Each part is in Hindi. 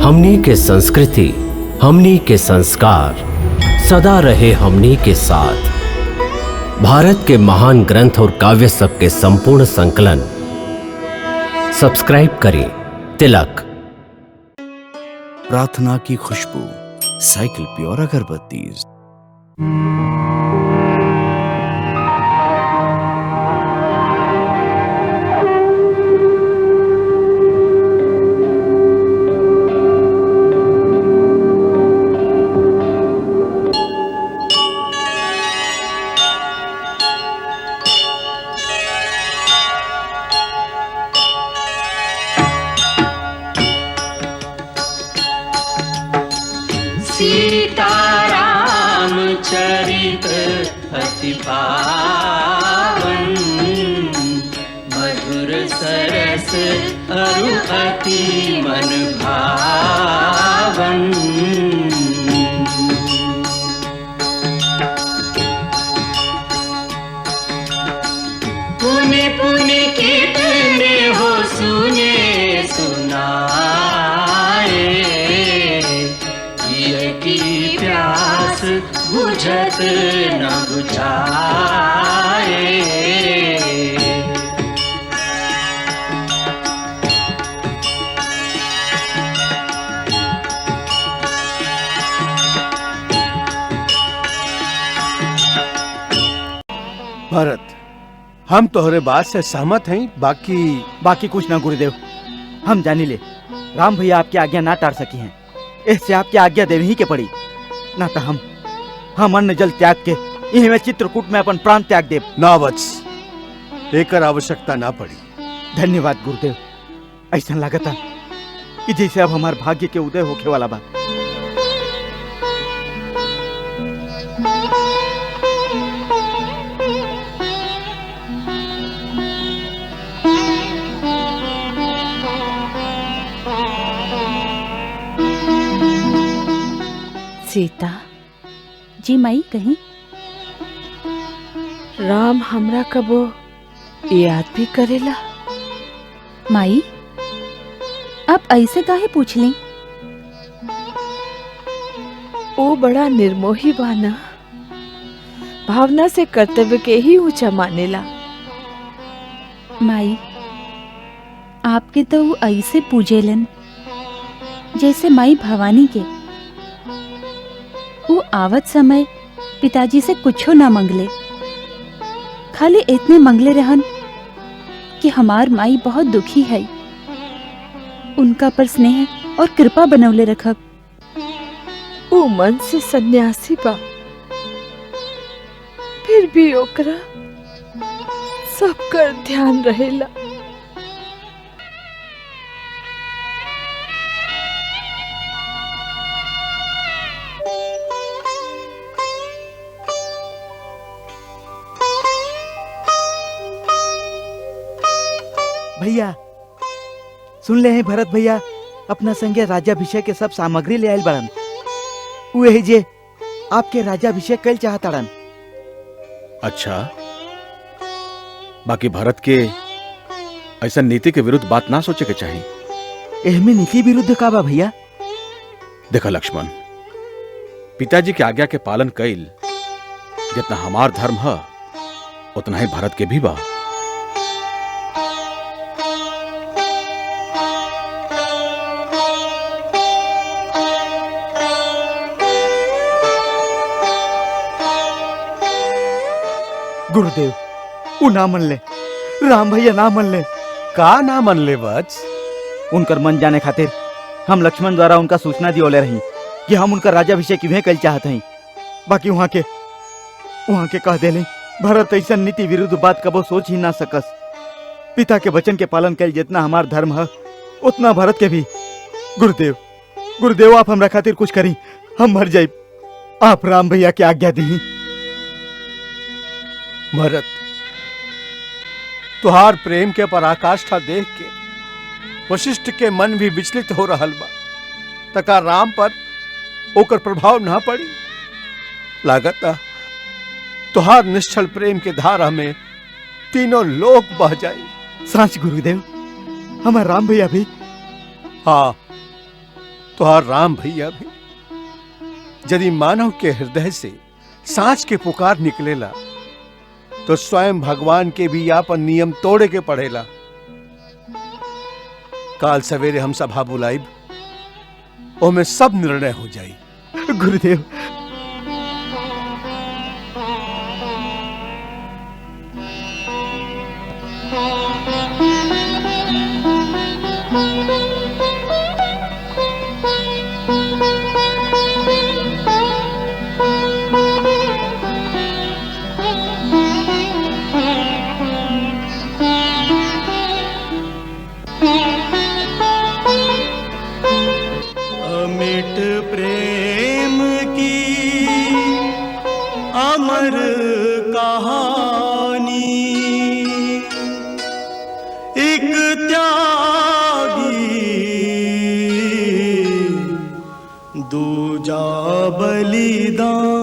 हमनी के संस्कृति, हमनी के संस्कार सदा रहे हमनी के साथ। भारत के महान ग्रंथ और काव्य सब के संपूर्ण संकलन सब्सक्राइब करें तिलक। प्रार्थना की खुशबू, साइकिल प्योर अगरबत्ती। सीताराम चरित अति पावन, मधुर सरस अरु अति मन भावन। पुण्य पुण्य कितने हो सुने सुनाए, की प्यास बुझत न बुझाए। भरत, हम तोहरे बात से सहमत हैं। बाकी कुछ ना गुरुदेव, हम जानी ले राम भैया आपकी आज्ञा ना टार सकी हैं। इससे आपकी आज्ञा देवी ही के पड़ी, ना तो हम अन्न जल त्याग के यही में चित्रकूट में अपन प्राण त्याग देव। ना वत्स, एकर आवश्यकता ना पड़ी। धन्यवाद गुरुदेव। ऐसा लगता कि जैसे अब हमारे भाग्य के उदय होके वाला बा। सीता जी माई कहीं राम हमरा कबो याद भी करेला। माई आप ऐसे काहे पूछ ली? वो बड़ा निर्मोही बाना, भावना से कर्तव्य के ही ऊंचा मानेला। माई आपके तो वो ऐसे पूजेलन जैसे माई भवानी के। वो आवत समय पिताजी से कुछो ना मंगले, खाली इतने मंगले रहन कि हमार माई बहुत दुखी है, उनका पर स्नेह और कृपा बनौले रखब। वो मन से सन्यासी बा, फिर भी ओकरा सबकर ध्यान रहेला। भैया सुन ले हैं, भरत भैया अपना संगे राजाभिषेक के सब सामग्री ले आयल बड़न। वे जे आपके राजाभिषेक कल चाहताड़न। अच्छा, बाकी भारत के ऐसा नीति के विरुद्ध बात ना सोचे के चाहिए। एहमे नीति विरुद्ध का बा भैया? देखा लक्ष्मण, पिताजी के आज्ञा के पालन कईल जितना हमार धर्म है उतना ही भारत के भी बा। गुरुदेव वो ना मन ले, राम भैया ना मन ले। का ना मन ले वत्स? उनकर मन जाने खातिर हम लक्ष्मण द्वारा उनका सूचना दियोले रही कि हम उनका राजाभिषेक इवें कल चाहते हैं। बाकी वहाँ के कह देले भरत ऐसा नीति विरुद्ध बात कबो सोच ही ना सकस। पिता के वचन के पालन कल जितना हमार धर्म है उतना भरत के भी। गुरुदेव आप हमरा खातिर कुछ करी, हम मर जाए। आप राम भैया की आज्ञा दी। भरत, तुहार प्रेम के पराकाष्ठा देख के वशिष्ठ के मन भी विचलित हो रहल बा। तका राम पर ओकर प्रभाव ना पड़ी। लागता तुहार निश्चल प्रेम के धारा में तीनों लोक बह जाए। सांच गुरुदेव, हमार राम भैया भी। हाँ, तुहार राम भैया भी यदि मानव के हृदय से सांच के पुकार निकलेला तो स्वयं भगवान के भी आपन नियम तोड़े के पड़ेला। काल सवेरे हम सभा बुलाइब, ओमे सब निर्णय हो जाई। गुरुदेव, अमिट प्रेम की अमर कहानी, एक त्यागी दूजा बलिदानी।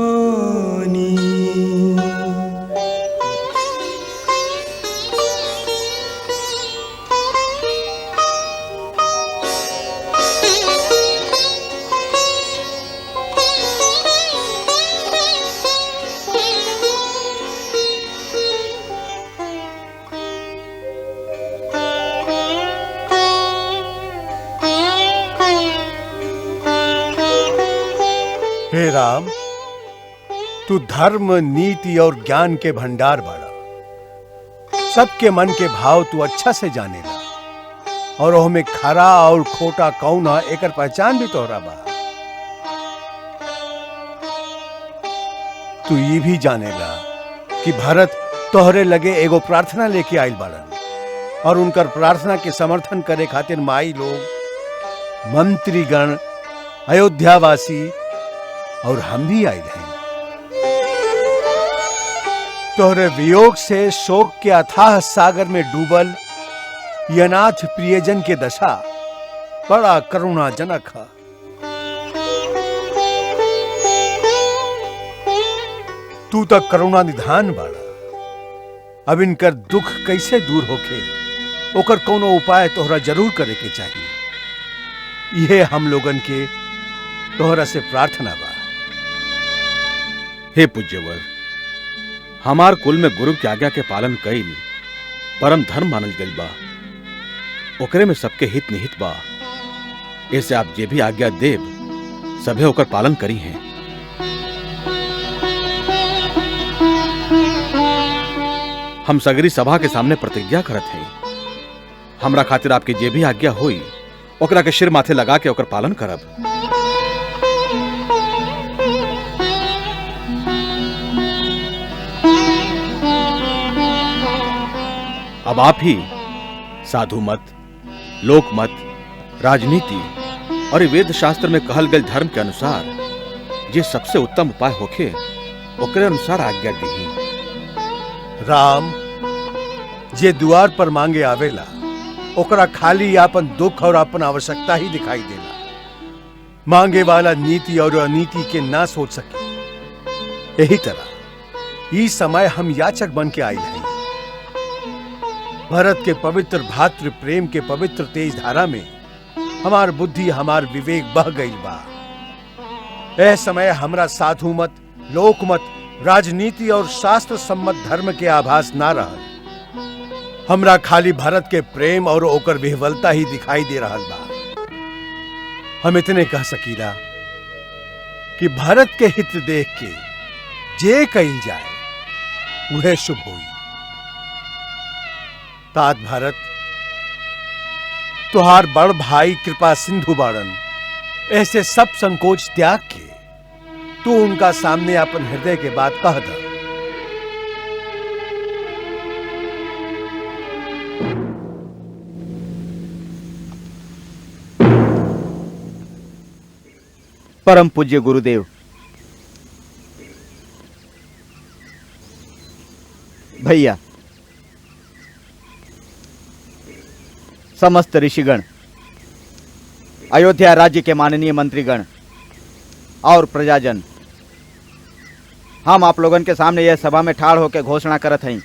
हे राम, तू धर्म, नीति और ज्ञान के भंडार बाड़ा। सबके मन के भाव तू अच्छा से जानेला और ओहमे खरा और खोटा कौन है एकर पहचान भी तोहरा बा। तू ये भी जानेला कि भरत तोहरे लगे एगो प्रार्थना लेके आइल बाड़न और उनकर प्रार्थना के समर्थन करे खातिर माई लोग, मंत्रीगण, अयोध्यावासी और हम भी आए हैं। तोहरे वियोग से शोक के अथाह सागर में डूबल ये अनाथ प्रियजन के दशा बड़ा करुणाजनक है। तू तक करुणा निधान बाड़ा। अब इनकर दुख कैसे दूर होके ओकर कोनो उपाय तोहरा जरूर करे के चाहिए। यह हम लोगन के तोहरा से प्रार्थना बा। हे पूज्यवर, हमार कुल में गुरु की आज्ञा के पालन कईल परम धर्म मानल गईल बा। ओकरे में सबके हित निहित बा। ऐसे आप जे भी आज्ञा देव सभे ओकर पालन करी हैं। हम सगरी सभा के सामने प्रतिज्ञा करत हैं, हमरा खातिर आपकी जे भी आज्ञा होई ओकरा के सिर माथे लगा के ओकर पालन करब। अब आप ही साधु मत, लोक मत, राजनीति और वेद शास्त्र में कहल गए धर्म के अनुसार जे सबसे उत्तम उपाय होखे ओकरे अनुसार आज्ञा दीही। राम, जे द्वार पर मांगे आवेला ओकरा खाली आपन दुख और आपन आवश्यकता ही दिखाई देला। मांगे वाला नीति और अनीति के ना सोच सके। यही तरह इस समय हम याचक बन के आए हैं। भरत के पवित्र भातृ प्रेम के पवित्र तेज धारा में हमार बुद्धि, हमार विवेक बह गई बा। ऐ समय हमरा साधु मत, लोक मत, राजनीति और शास्त्र सम्मत धर्म के आभास ना रहल। हमरा खाली भरत के प्रेम और ओकर विह्वलता ही दिखाई दे रहल बा। हम इतने कह सकीला कि भरत के हित देख के जे कही जाए वह शुभ होई। तात भरत, तुहार बड़ भाई कृपा सिंधु बाड़न। ऐसे सब संकोच त्याग के तू उनका सामने अपन हृदय के बात कह द। परम पूज्य गुरुदेव, भैया, समस्त ऋषिगण, अयोध्या राज्य के माननीय मंत्रीगण और प्रजाजन, हम आप लोगन के सामने यह सभा में ठाड़ होकर घोषणा करत हई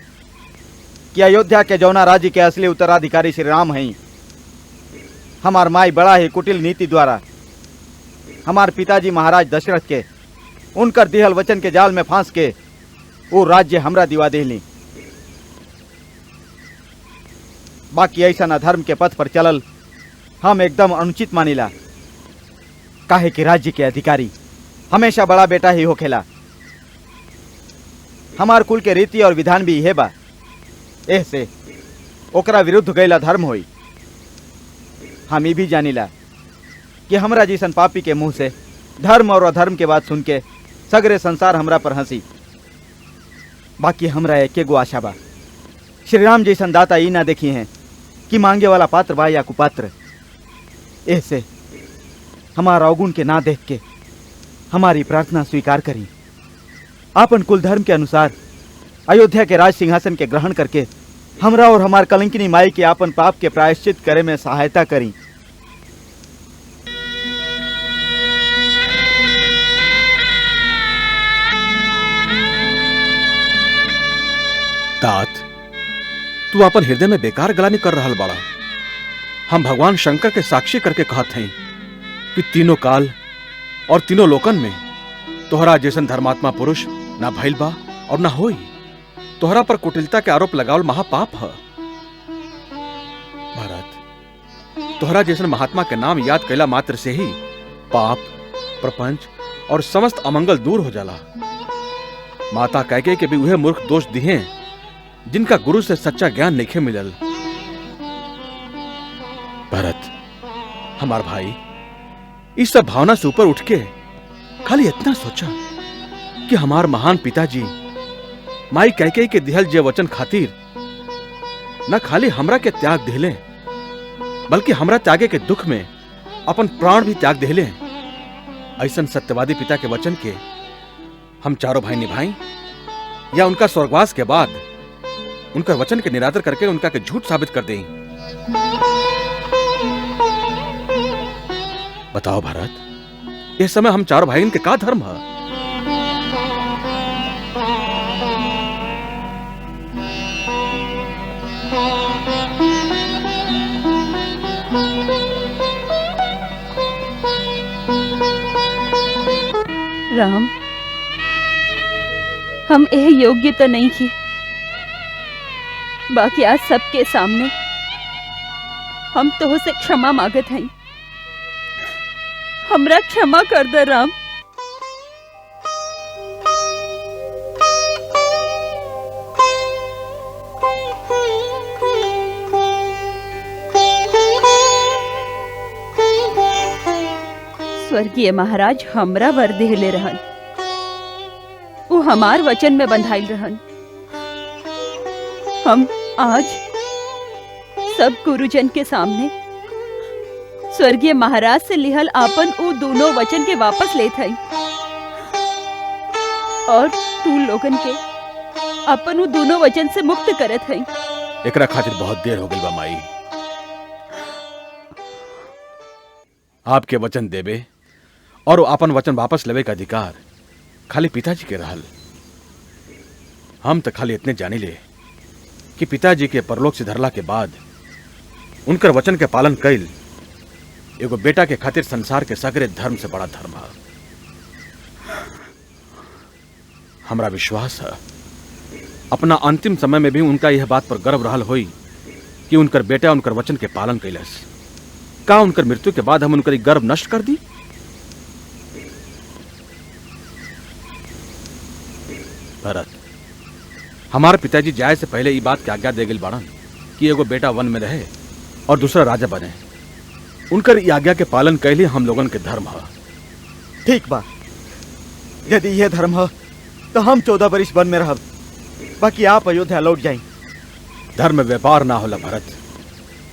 कि अयोध्या के जौना राज्य के असली उत्तराधिकारी श्री राम हई। हमार माई बड़ा ही कुटिल नीति द्वारा हमार पिताजी महाराज दशरथ के उनकर दिहल वचन के जाल में फांस के वो राज्य हमरा दिवा देली। बाकी ऐसा अधर्म के पथ पर चलल हम एकदम अनुचित मानिला, काहे कि राज्य के अधिकारी हमेशा बड़ा बेटा ही होखेला। हमार कुल के रीति और विधान भी यह बा, ऐसे ओकरा विरुद्ध गैला धर्म होई। हम ये भी जानिला कि हमरा जैसन पापी के मुंह से धर्म और अधर्म के बात सुन के सगरे संसार हमरा पर हंसी। बाकी हमरा एके गो आशा बा, श्री राम जैसन दाता ई ना देखी हैं कि मांगे वाला पात्र बा या कुपात्र। ऐसे हमारा अवगुण के ना देख के हमारी प्रार्थना स्वीकार करी। आपन कुल धर्म के अनुसार अयोध्या के राज सिंहासन के ग्रहण करके हमरा और हमार कलंकिनी माई के आपन पाप के प्रायश्चित करे में सहायता करी। तात, तू अपन हृदय में बेकार गलानी कर रहल बाड़ा। हम भगवान शंकर के साक्षी करके कहत हैं कि तीनों काल और तीनों लोकन में तोहरा जैसन धर्मात्मा पुरुष ना भइल बा और ना होई। तोहरा पर कुटिलता के आरोप लगावल महापाप है। भरत, तोहरा जैसन महात्मा के नाम याद कैला मात्र से ही पाप, प्रपंच और समस्त अमंगल दूर हो जाला। माता कैकेयी के भी उहे मूर्ख दोष दिए जिनका गुरु से सच्चा ज्ञान नहीं मिलल। भरत, हमार भाई, इस सब भावना से ऊपर उठ के खाली इतना सोचा कि हमार महान पिताजी माई कैकेयी के दिहल जे वचन खातिर न खाली हमरा के त्याग दिले, बल्कि हमरा त्यागे के दुख में अपन प्राण भी त्याग दिले। ऐसन सत्यवादी पिता के वचन के हम चारों भाई निभाई या उनका स्वर्गवास के बाद उनका वचन के निरादर करके उनका के झूठ साबित कर दें। बताओ भरत, इस समय हम चारों भाई के का धर्म है? राम, हम यह योग्य तो नहीं थी, बाकी आज सबके सामने हम तो से क्षमा मांगत हैं। हमरा क्षमा कर दे राम। स्वर्गीय महाराज हमरा वर देले रहन, वो हमार वचन में बंधाइल रहन। हम आज सब गुरुजन के सामने स्वर्गीय महाराज से लिहल आपन वो दोनों वचन के वापस लेत हई और तू लोगन के अपन वो दोनों वचन से मुक्त करत हई। एकरा खातिर बहुत देर हो गई बा माई। आपके वचन देवे और अपन वचन वापस लेवे का अधिकार खाली पिताजी के रहल। हम तो खाली इतने जानी ले कि पिताजी के परलोक से धरला के बाद उनकर वचन के पालन कैल एगो बेटा के खातिर संसार के सगरे धर्म से बड़ा धर्म है। हमरा विश्वास है अपना अंतिम समय में भी उनका यह बात पर गर्व रहल होई कि उनकर बेटा उनकर वचन के पालन कैलस। का उनकर मृत्यु के बाद हम उनकर गर्व नष्ट कर दी? भरत, हमारे पिताजी जाए से पहले ये बात की आज्ञा दे गई बाड़न कि एगो बेटा वन में रहे और दूसरा राजा बने। उनकर ये आज्ञा के पालन कैले हम लोगन के धर्म है। ठीक बा, यदि यह धर्म है तो हम 14 वर्ष वन में रहब, बाकी आप अयोध्या लौट जाए। धर्म व्यापार ना होला भरत,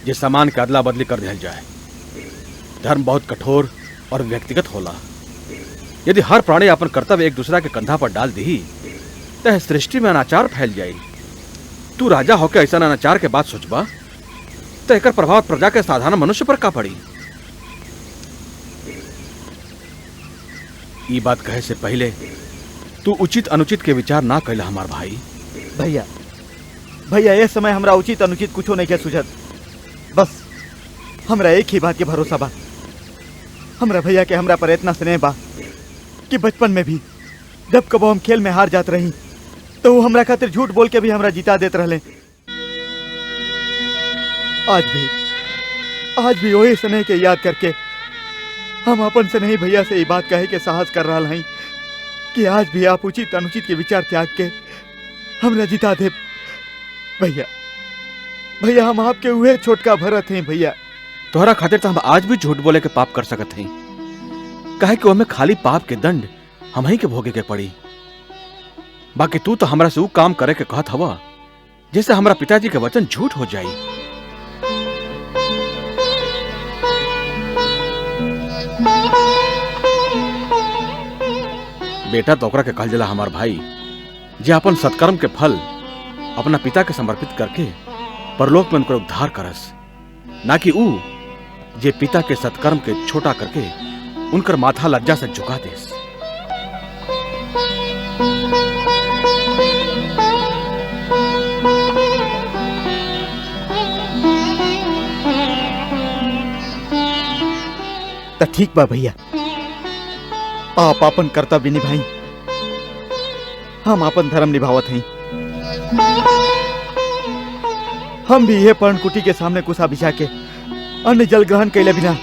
जे सामान के अदला बदली कर दिया जाए। धर्म बहुत कठोर और व्यक्तिगत होला। यदि हर प्राणी अपन कर्तव्य एक दूसरा के कंधा पर डाल दी तो सृष्टि में अनाचार फैल जाये। तू राजा होकर ऐसा अनाचार के बात सोचबा तो एकर प्रभाव प्रजा के साधारण मनुष्य पर का पड़ी? ये बात कहे से पहले तू उचित अनुचित के विचार ना कैला हमार भाई। भैया भैया ये समय हमरा उचित अनुचित कुछो नहीं के सुझत। बस हमरा एक ही बात के भरोसा बा, हमरा भैया के हमरा पर इतना स्नेह बा कि बचपन में भी जब कबो हम खेल में हार जात रही तो वो हमरा खातिर झूठ बोल के भी हमरा जिता देत रहले। आज भी वही स्नेह के याद करके हम अपन से नहीं भैया से ये बात कहे के साहस कर रहा हई कि आज भी आप उचित अनुचित के विचार त्याग के हमरा जिता दे। भैया भैया हम आपके उहे छोटका भरत हैं भैया। तोहरा खातिर तो हम आज भी झूठ बोले के पाप कर सकत हई, काहे कि हमें खाली पाप के दंड हम ही के भोगे के पड़ी। बाकी तू तो हमरा से वो काम करे के कहत हवा जैसे हमरा पिताजी के वचन झूठ हो जाई। बेटा तो ओकरा के कहल जाला हमार भाई, जे अपन सत्कर्म के फल अपना पिता के समर्पित करके परलोक में उनका उद्धार करस, ना कि ऊ जे पिता के सत्कर्म के छोटा करके उनकर माथा लज्जा से झुका देस। तो ठीक बा भैया, आप अपन कर्तव्य निभाई, हम अपन धर्म निभावत हई। हम भी ये पर्णकुटी के सामने कुसा बिछा के अन्न जल ग्रहण कैले बिना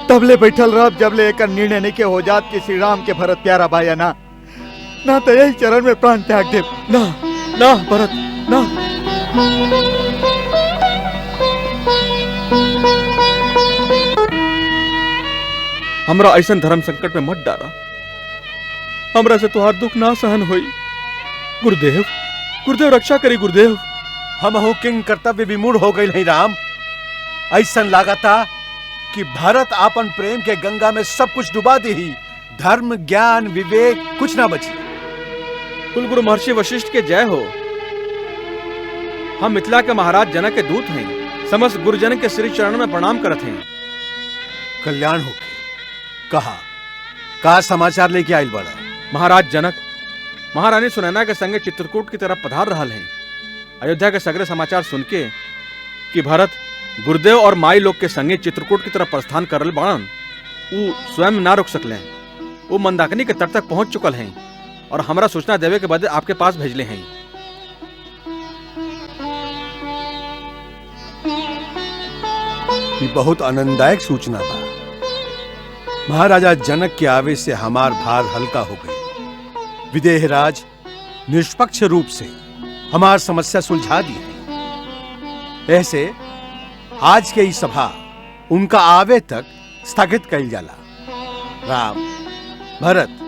तबले बैठल रह जबले एक निर्णय नहीं के हो जात कि श्री राम के भरत प्यारा भाया ना तो यही चरण में प्राण त्याग दे। ना ना भरत ना। हमरा ऐसा धर्म संकट में मत डारा, हमरा से तुहार दुख ना सहन होई। गुरुदेव गुरुदेव रक्षा करी गुरुदेव। हम हो किंग कर्तव्य विमूढ़ हो गई नहीं राम। ऐसा लागता कि भारत आपन प्रेम के गंगा में सब कुछ डुबा दी ही, धर्म ज्ञान विवेक कुछ ना बची। कुलगुरु महर्षि वशिष्ठ के जय हो। हम मिथिला के महाराज जनक के दूत हैं, समस्त गुरुजन के श्री चरण में प्रणाम करत हैं। कल्याण हो कहा का समाचार लेके आयल बड़ा? महाराज जनक महारानी सुनैना के संगे चित्रकूट की तरफ पधार रहल हैं। अयोध्या के सगरे समाचार सुन के कि भरत गुरुदेव और माई लोग के संगे चित्रकूट की तरफ प्रस्थान करल बाणन, ऊ स्वयं ना रुक सकले। वो मंदाकिनी के तट तक पहुंच चुकल हैं और हमरा सूचना देवे के बदले आपके पास भेजले हैं। ये बहुत आनंददायक सूचना बा। महाराजा जनक के आवे से हमार भार हल्का हो गई। विदेहराज निष्पक्ष रूप से हमार समस्या सुलझा दी है। ऐसे आज के इस सभा उनका आवे तक स्थगित कइल जाला। राम भरत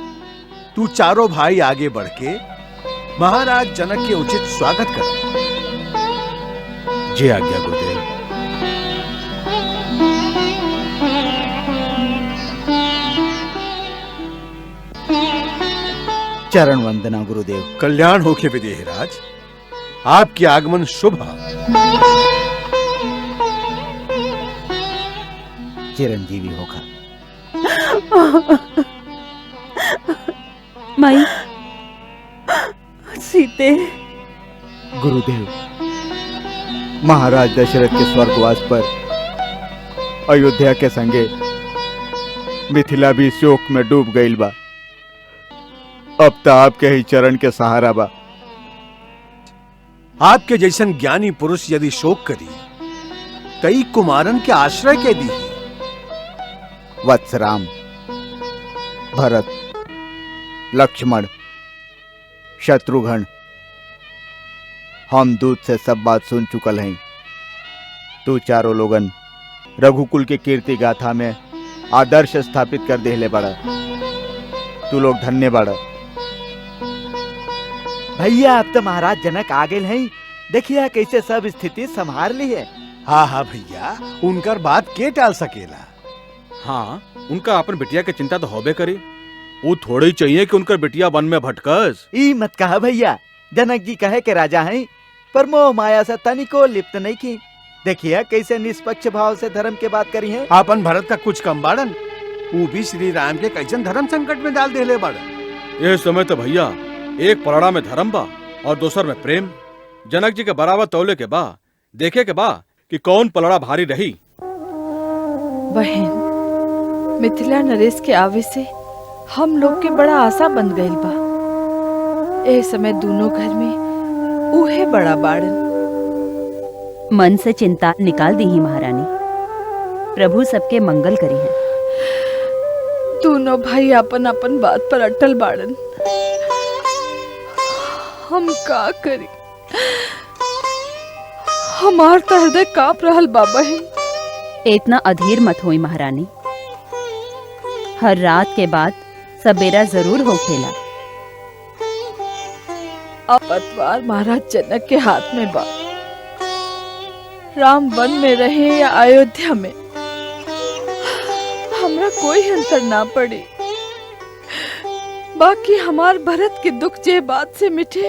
तू चारों भाई आगे बढ़ के महाराज जनक के उचित स्वागत कर। जय आज्ञा गुरुदेव। चरण वंदना गुरुदेव। कल्याण हो के विदेहराज, आपके आगमन शुभ है। चिरंजीवी होगा। माई सीते। गुरुदेव महाराज दशरथ के स्वर्गवास पर अयोध्या के संगे मिथिला भी शोक में डूब गईल बा। अब तो आपके ही चरण के सहारा बा। आपके जैसन ज्ञानी पुरुष यदि शोक करी तई कुमारन के आश्रय के दी। वत्स राम, भरत, लक्ष्मण, शत्रुघ्न, हम दूत से सब बात सुन चुकल हैं। तू चारों लोगन रघुकुल के कीर्ति गाथा में आदर्श स्थापित कर देले बड़ा। तू लोग धन्य बड़ा। भैया अब तो महाराज जनक आ गए हैं। देखिए कैसे सब स्थिति संभाल ली है। हाँ हाँ भैया, उनकर बात के टाल सकेला। हाँ, उनका अपन बिटिया के चिंता तो होबे करी। वो थोड़े ही चाहिए कि उनकर बिटिया वन में भटकस। ई मत कहा भैया, जनक जी कहे के राजा हैं पर मोह माया से तनिको लिप्त नहीं की। देखिए कैसे निष्पक्ष भाव से धर्म के बात करी है। आपन भरत का कुछ कम बाड़न, वो भी श्री राम के कैसन धर्म संकट में डाल देले बाड़न। ये समय तो भैया एक पलड़ा में धर्म बा और दूसर में प्रेम। जनक जी के बराबर तौले के बा, देखे के बा कि कौन पलड़ा भारी रही। बहन, मिथिला नरेश के आवे से हम लोग के बड़ा आशा बन गइल बा। ए समय दोनों घर में उहे बड़ा बाड़न। मन से चिंता निकाल दी ही महारानी, प्रभु सबके मंगल करी है। दोनों भाई अपन अपन बात पर अटल बाड़न। हम का करी? हमार तो हृदय कांप रहल बाबा है। इतना अधीर मत होई महारानी, हर रात के बाद सवेरा जरूर हो खेला। अब पतवार महाराज जनक के हाथ में बा। राम वन में रहे या अयोध्या में, हमरा कोई अंतर ना पड़ी। बाकी हमार भरत के दुख जे बात से मिटे,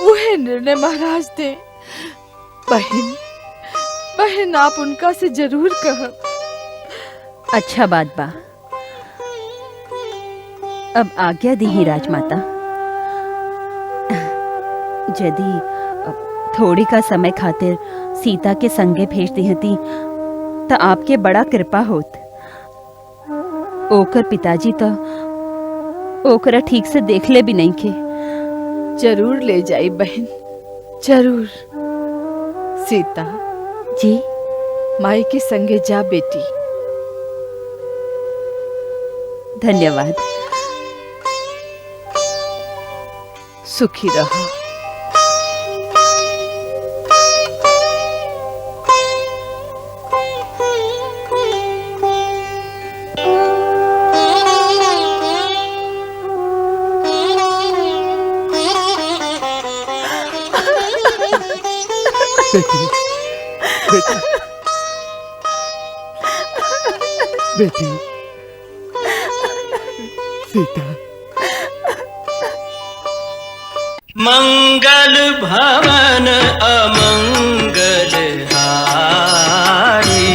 उहे निर्णय महाराज दे। बहन बहन आप उनका से जरूर कहब। अच्छा बात बा, अब आज्ञा दी ही राजमाता। यदि थोड़ी का समय खातिर सीता के संगे भेज दी हती तो आपके बड़ा कृपा होत। ओकर पिताजी तो ओकरा ठीक से देख ले भी नहीं के। जरूर ले जाई बहन, जरूर। सीता जी, माई के संगे जा बेटी। धन्यवाद। सुखी रहो। बेटी, बेटी, बेटी, सीता। मंगल भवन अमंगल हारी,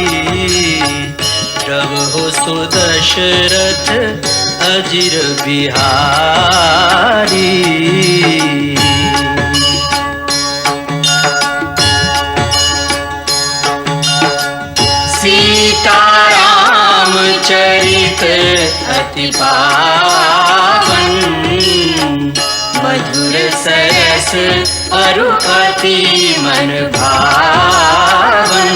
प्रभु सुदशरथ अजिर बिहारी। सीताराम चरित अति पावन, मधुर सरस अरु अति मन भावन।